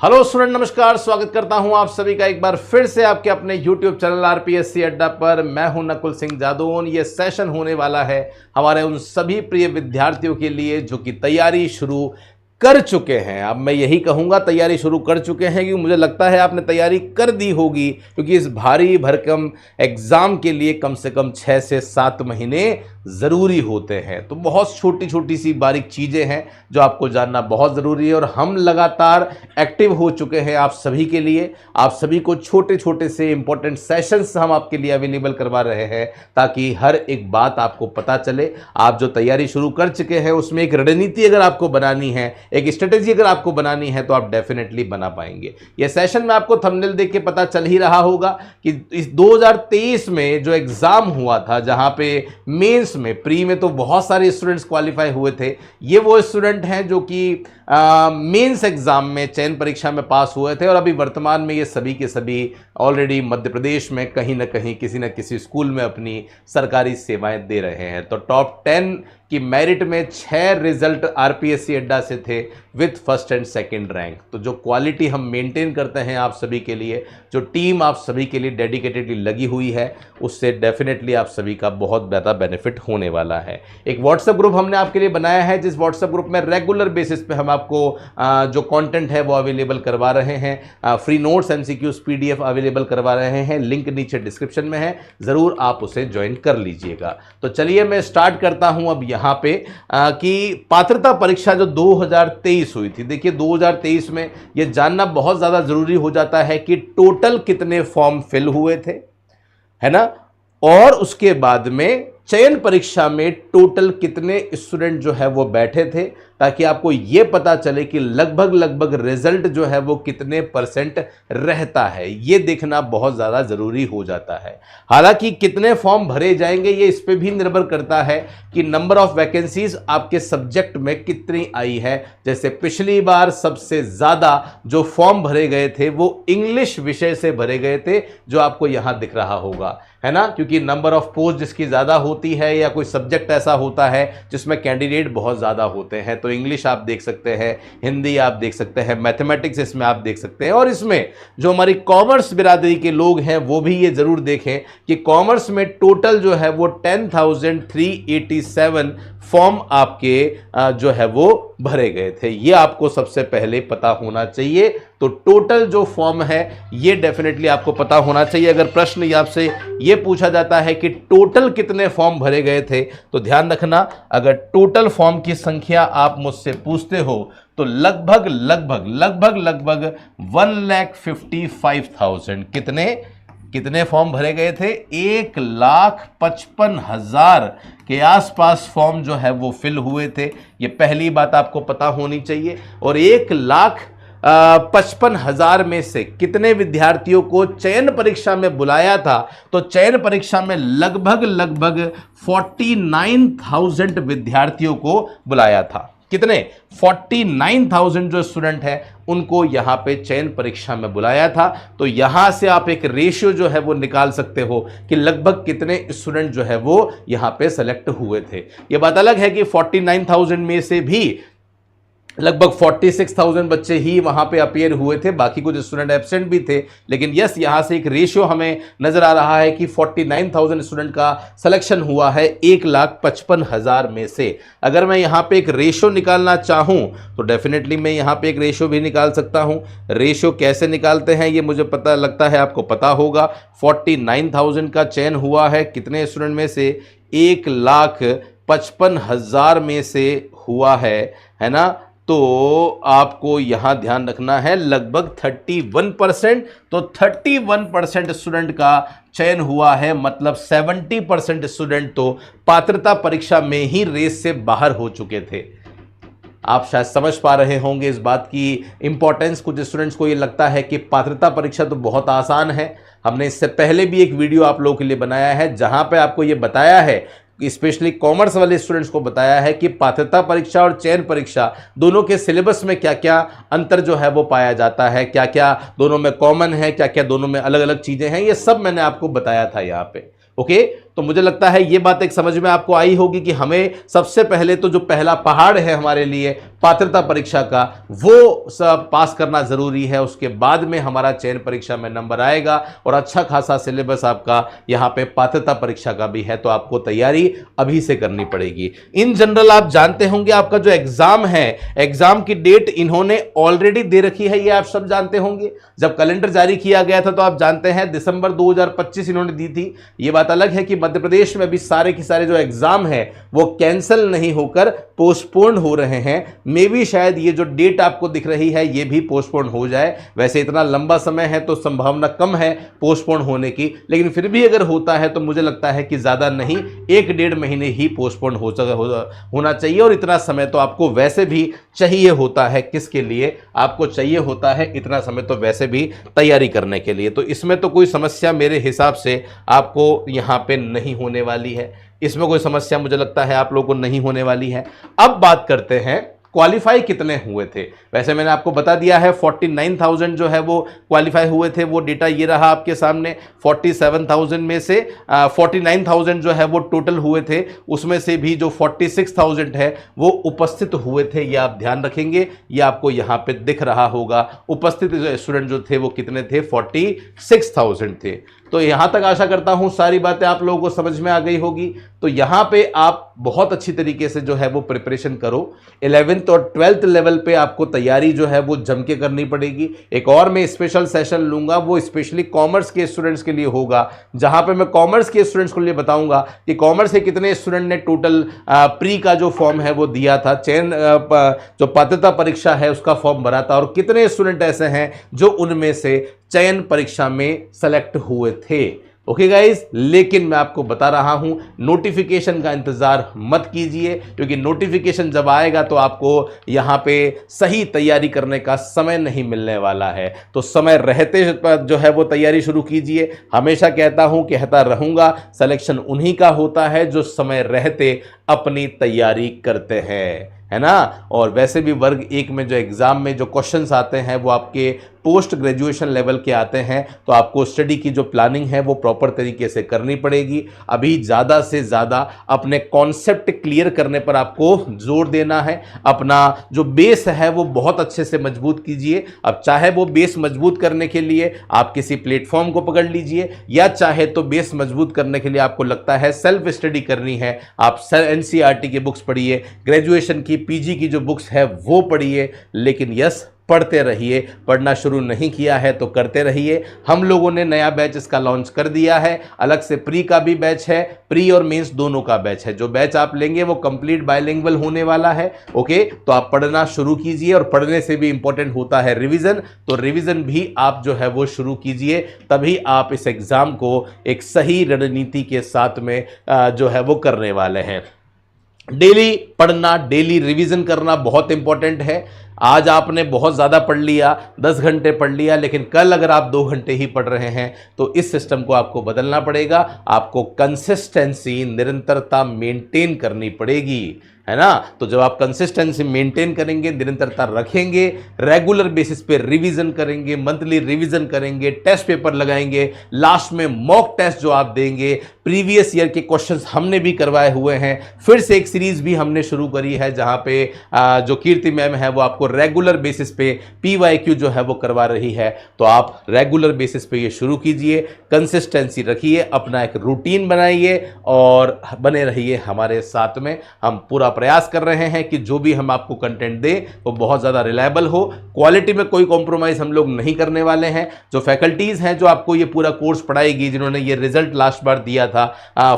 Hello student, नमस्कार। स्वागत करता हूं आप सभी का एक बार फिर से आपके अपने YouTube चैनल आरपीएससी अड्डा पर। मैं हूं नकुल सिंह जादौन। ये सेशन होने वाला है हमारे उन सभी प्रिय विद्यार्थियों के लिए जो कि तैयारी शुरू कर चुके हैं। अब मैं यही कहूंगा, तैयारी शुरू कर चुके हैं, क्योंकि मुझे लगता है आपने तैयारी कर दी होगी, क्योंकि इस भारी भरकम एग्जाम के लिए कम से कम 6 से 7 महीने ज़रूरी होते हैं। तो बहुत छोटी छोटी सी बारीक चीज़ें हैं जो आपको जानना बहुत ज़रूरी है, और हम लगातार एक्टिव हो चुके हैं आप सभी के लिए। आप सभी को छोटे छोटे से इंपॉर्टेंट सेशंस हम आपके लिए अवेलेबल करवा रहे हैं, ताकि हर एक बात आपको पता चले। आप जो तैयारी शुरू कर चुके हैं उसमें एक रणनीति अगर आपको बनानी है, एक स्ट्रेटेजी अगर आपको बनानी है, तो आप डेफिनेटली बना पाएंगे। यह सेशन में आपको थंबनेल देख के पता चल ही रहा होगा कि इस 2023 में जो एग्जाम हुआ था, जहां पे मेंस में, प्री में तो बहुत सारे स्टूडेंट्स क्वालिफाई हुए थे। ये वो स्टूडेंट हैं जो कि मेंस एग्जाम में, चयन परीक्षा में पास हुए थे, और अभी वर्तमान में ये सभी के सभी ऑलरेडी मध्य प्रदेश में कहीं ना कहीं किसी न किसी स्कूल में अपनी सरकारी सेवाएं दे रहे हैं। तो टॉप 10 की मेरिट में 6 रिजल्ट आरपीएससी अड्डा से थे with first and second rank. तो जो क्वालिटी हम मेंटेन करते हैं आप सभी के लिए, जो टीम आप सभी के लिए डेडिकेटेडली लगी हुई है, उससे डेफिनेटली आप सभी का बहुत ज़्यादा बेनिफिट होने वाला है। एक व्हाट्सएप ग्रुप हमने आपके लिए बनाया है, जिस व्हाट्सएप ग्रुप में रेगुलर बेसिस पे हम आपको जो कंटेंट है वो अवेलेबल करवा रहे हैं। Free notes, MCQs, PDF available करवा रहे हैं। लिंक नीचे डिस्क्रिप्शन में है, ज़रूर आप उसे ज्वाइन कर लीजिएगा। तो चलिए मैं स्टार्ट करता हूं अब यहाँ पे कि पात्रता परीक्षा जो 2023 हुई थी। देखिए 2023 में यह जानना बहुत ज़्यादा ज़रूरी हो जाता है कि टोटल कितने फॉर्म फिल हुए थे, है ना, और उसके बाद में चयन परीक्षा में टोटल कितने स्टूडेंट जो है वो बैठे थे, ताकि आपको ये पता चले कि लगभग रिजल्ट जो है वो कितने % रहता है। ये देखना बहुत ज़्यादा ज़रूरी हो जाता है। हालांकि कितने फॉर्म भरे जाएंगे ये इस पे भी निर्भर करता है कि नंबर ऑफ वैकेंसीज आपके सब्जेक्ट में कितनी आई है। जैसे पिछली बार सबसे ज़्यादा जो फॉर्म भरे गए थे वो इंग्लिश विषय से भरे गए थे, जो आपको यहाँ दिख रहा होगा, है ना, क्योंकि नंबर ऑफ पोस्ट जिसकी ज़्यादा होती है, या कोई सब्जेक्ट ऐसा होता है जिसमें कैंडिडेट बहुत ज़्यादा होते हैं। तो इंग्लिश आप देख सकते हैं, हिंदी आप देख सकते हैं, मैथमेटिक्स इसमें आप देख सकते हैं। और इसमें जो हमारी कॉमर्स बिरादरी के लोग हैं वो भी ये ज़रूर देखें कि कॉमर्स में टोटल जो है वो 10,387 फॉर्म आपके जो है वो भरे गए थे। ये आपको सबसे पहले पता होना चाहिए। तो टोटल जो फॉर्म है ये डेफिनेटली आपको पता होना चाहिए। अगर प्रश्न आपसे ये पूछा जाता है कि टोटल कितने फॉर्म भरे गए थे, तो ध्यान रखना, अगर टोटल फॉर्म की संख्या आप मुझसे पूछते हो तो लगभग 1,55,000 कितने फॉर्म भरे गए थे? 1,55,000 के आसपास फॉर्म जो है वो फिल हुए थे। ये पहली बात आपको पता होनी चाहिए। और 1,55,000 में से कितने विद्यार्थियों को चयन परीक्षा में बुलाया था? तो चयन परीक्षा में लगभग 49,000 विद्यार्थियों को बुलाया था। कितने? 49,000 जो स्टूडेंट हैं उनको यहां पे चयन परीक्षा में बुलाया था। तो यहां से आप एक रेशियो जो है वो निकाल सकते हो कि लगभग कितने स्टूडेंट जो है वो यहां पे सेलेक्ट हुए थे। ये बात अलग है कि 49,000 में से भी लगभग 46,000 बच्चे ही वहां पे अपीयर हुए थे, बाकी कुछ स्टूडेंट एब्सेंट भी थे। लेकिन यस, यहां से एक रेशियो हमें नजर आ रहा है कि 49,000 स्टूडेंट का सिलेक्शन हुआ है 1,55,000 में से। अगर मैं यहां पे एक रेशियो निकालना चाहूं तो डेफिनेटली मैं यहां पे एक रेशियो भी निकाल सकता हूं। रेशियो कैसे निकालते हैं ये मुझे पता लगता है आपको पता होगा। 49,000 का चयन हुआ है कितने स्टूडेंट में से? 1,55,000 में से हुआ है ना। तो आपको यहां ध्यान रखना है लगभग 31%। तो 31% स्टूडेंट का चयन हुआ है, मतलब 70% स्टूडेंट तो पात्रता परीक्षा में ही रेस से बाहर हो चुके थे। आप शायद समझ पा रहे होंगे इस बात की इंपॉर्टेंस। कुछ स्टूडेंट्स को ये लगता है कि पात्रता परीक्षा तो बहुत आसान है। हमने इससे पहले भी एक वीडियो आप लोगों के लिए बनाया है जहां पे आपको ये बताया है, स्पेशली कॉमर्स वाले स्टूडेंट्स को बताया है कि पात्रता परीक्षा और चयन परीक्षा दोनों के सिलेबस में क्या क्या अंतर जो है वो पाया जाता है, क्या क्या दोनों में कॉमन है, क्या क्या दोनों में अलग अलग चीज़ें हैं। ये सब मैंने आपको बताया था यहाँ पे। ओके, तो मुझे लगता है ये बात एक समझ में आपको आई होगी कि हमें सबसे पहले तो जो पहला पहाड़ है हमारे लिए पात्रता परीक्षा का, वो सब पास करना जरूरी है। उसके बाद में हमारा चयन परीक्षा में नंबर आएगा और अच्छा खासा सिलेबस आपका यहाँ पे पात्रता परीक्षा का भी है, तो आपको तैयारी अभी से करनी पड़ेगी। इन जनरल आप जानते होंगे आपका जो एग्जाम है, एग्जाम की डेट इन्होंने ऑलरेडी दे रखी है, ये आप सब जानते होंगे। जब कैलेंडर जारी किया गया था तो आप जानते हैं दिसंबर 2025 इन्होंने दी थी। ये बात अलग है कि मध्य प्रदेश में भी सारे के सारे जो एग्जाम है वो कैंसिल नहीं होकर पोस्टपोन हो रहे हैं। मे भी शायद ये जो डेट आपको दिख रही है ये भी पोस्टपोन हो जाए। वैसे इतना लंबा समय है तो संभावना कम है पोस्टपोन होने की, लेकिन फिर भी अगर होता है तो मुझे लगता है कि ज्यादा नहीं, 1-1.5 महीने ही पोस्टपोन होना चाहिए। और इतना समय तो आपको वैसे भी चाहिए होता है, किसके लिए आपको चाहिए होता है इतना समय तो वैसे भी तैयारी करने के लिए। तो इसमें तो कोई समस्या मेरे हिसाब से आपको यहां पे नहीं होने वाली है, इसमें कोई समस्या मुझे लगता है आप लोगों को नहीं होने वाली है। अब बात करते हैं क्वालिफाई कितने हुए थे। वैसे मैंने आपको बता दिया है 49,000 जो है वो क्वालिफाई हुए थे, वो डेटा ये रहा आपके सामने। 47,000 में से 49,000 जो है वो टोटल हुए थे, उसमें से भी जो 46,000 है वो उपस्थित हुए थे। ये आप ध्यान रखेंगे, ये आपको यहाँ पे दिख रहा होगा। उपस्थित स्टूडेंट जो थे वो कितने थे, 46,000 थे। तो यहां तक आशा करता हूं सारी बातें आप लोगों को समझ में आ गई होगी। तो यहां पे आप बहुत अच्छी तरीके से जो है वो प्रिपरेशन करो। 11th और 12th लेवल पे आपको तैयारी जो है वो जम के करनी पड़ेगी। एक और मैं स्पेशल सेशन लूंगा, वो स्पेशली कॉमर्स के स्टूडेंट्स के लिए होगा, जहां पे मैं कॉमर्स के स्टूडेंट्स को लिए बताऊंगा कि कॉमर्स के कितने स्टूडेंट ने टोटल प्री का जो फॉर्म है वो दिया था, चयन जो पात्रता परीक्षा है उसका फॉर्म भरा था, और कितने स्टूडेंट ऐसे हैं जो उनमें से चयन परीक्षा में सेलेक्ट हुए थे। ओके गाइस, लेकिन मैं आपको बता रहा हूं नोटिफिकेशन का इंतजार मत कीजिए, क्योंकि नोटिफिकेशन जब आएगा तो आपको यहां पे सही तैयारी करने का समय नहीं मिलने वाला है। तो समय रहते जो है वो तैयारी शुरू कीजिए। हमेशा कहता रहूंगा, सिलेक्शन उन्हीं का होता है जो समय रहते अपनी तैयारी करते हैं, है ना। और वैसे भी वर्ग 1 में जो एग्जाम में जो क्वेश्चंस आते हैं वो आपके पोस्ट ग्रेजुएशन लेवल के आते हैं, तो आपको स्टडी की जो प्लानिंग है वो प्रॉपर तरीके से करनी पड़ेगी। अभी ज़्यादा से ज़्यादा अपने कॉन्सेप्ट क्लियर करने पर आपको जोर देना है। अपना जो बेस है वो बहुत अच्छे से मजबूत कीजिए। अब चाहे वो बेस मजबूत करने के लिए आप किसी प्लेटफॉर्म को पकड़ लीजिए, या चाहे तो बेस मजबूत करने के लिए आपको लगता है सेल्फ स्टडी करनी है, आप NCERT की बुक्स पढ़िए, ग्रेजुएशन की PG की जो बुक्स है वो पढ़िए। लेकिन यस, पढ़ते रहिए। पढ़ना शुरू नहीं किया है तो करते रहिए। हम लोगों ने नया बैच इसका लॉन्च कर दिया है, अलग से प्री का भी बैच है, प्री और मेंस दोनों का बैच है। जो बैच आप लेंगे वो कंप्लीट बायलिंगुअल होने वाला है। ओके, तो आप पढ़ना शुरू कीजिए, और पढ़ने से भी इंपॉर्टेंट होता है रिवीजन, तो रिवीजन भी आप जो है वो शुरू कीजिए, तभी आप इस एग्जाम को एक सही रणनीति के साथ में जो है वो करने वाले हैं। डेली पढ़ना, डेली रिवीजन करना बहुत इंपॉर्टेंट है। आज आपने बहुत ज़्यादा पढ़ लिया, 10 घंटे पढ़ लिया, लेकिन कल अगर आप 2 घंटे ही पढ़ रहे हैं तो इस सिस्टम को आपको बदलना पड़ेगा। आपको कंसिस्टेंसी, निरंतरता मेंटेन करनी पड़ेगी, है ना। तो जब आप कंसिस्टेंसी मेंटेन करेंगे, निरंतरता रखेंगे, रेगुलर बेसिस पे रिवीजन करेंगे, मंथली रिवीजन करेंगे, टेस्ट पेपर लगाएंगे, लास्ट में मॉक टेस्ट जो आप देंगे, प्रीवियस ईयर के क्वेश्चंस हमने भी करवाए हुए हैं। फिर से एक सीरीज भी हमने शुरू करी है जहां पे जो कीर्ति मैम है वो आपको रेगुलर बेसिस पे PYQ जो है वो करवा रही है। तो आप रेगुलर बेसिस पे ये शुरू कीजिए, कंसिस्टेंसी रखिए, अपना एक रूटीन बनाइए और बने रहिए हमारे साथ में। हम पूरा प्रयास कर रहे हैं कि जो भी हम आपको कंटेंट दें वो बहुत ज़्यादा रिलायबल हो। क्वालिटी में कोई कॉम्प्रोमाइज़ हम लोग नहीं करने वाले हैं। जो फैकल्टीज़ हैं जो आपको ये पूरा कोर्स पढ़ाएगी, जिन्होंने ये रिजल्ट लास्ट बार दिया था,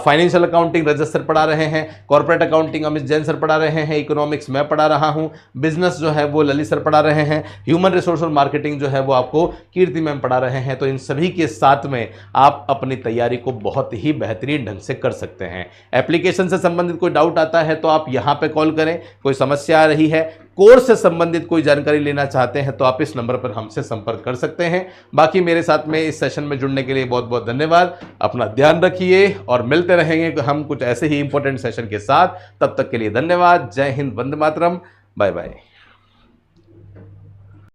फाइनेंशियल अकाउंटिंग रजत सर पढ़ा रहे हैं, corporate accounting Amit Jain sir पढ़ा रहे हैं, इकोनॉमिक्स मैं पढ़ा रहा हूँ, बिजनेस जो है वो ललित सर पढ़ा रहे हैं, ह्यूमन रिसोर्स और मार्केटिंग जो है वो आपको कीर्ति मैम पढ़ा रहे हैं। तो इन सभी के साथ में आप अपनी तैयारी को बहुत ही बेहतरीन ढंग से कर सकते हैं। एप्लीकेशन से संबंधित कोई डाउट आता है तो आप यहाँ पे कॉल करें। कोई समस्या आ रही है, कोर्स से संबंधित कोई जानकारी लेना चाहते हैं तो आप इस नंबर पर हमसे संपर्क कर सकते हैं। बाकी मेरे साथ में इस सेशन में जुड़ने के लिए बहुत बहुत धन्यवाद। अपना ध्यान रखिए और मिलते रहेंगे हम कुछ ऐसे ही इंपॉर्टेंट सेशन के साथ। तब तक के लिए धन्यवाद। जय हिंद, वंदे मातरम, बाय बाय।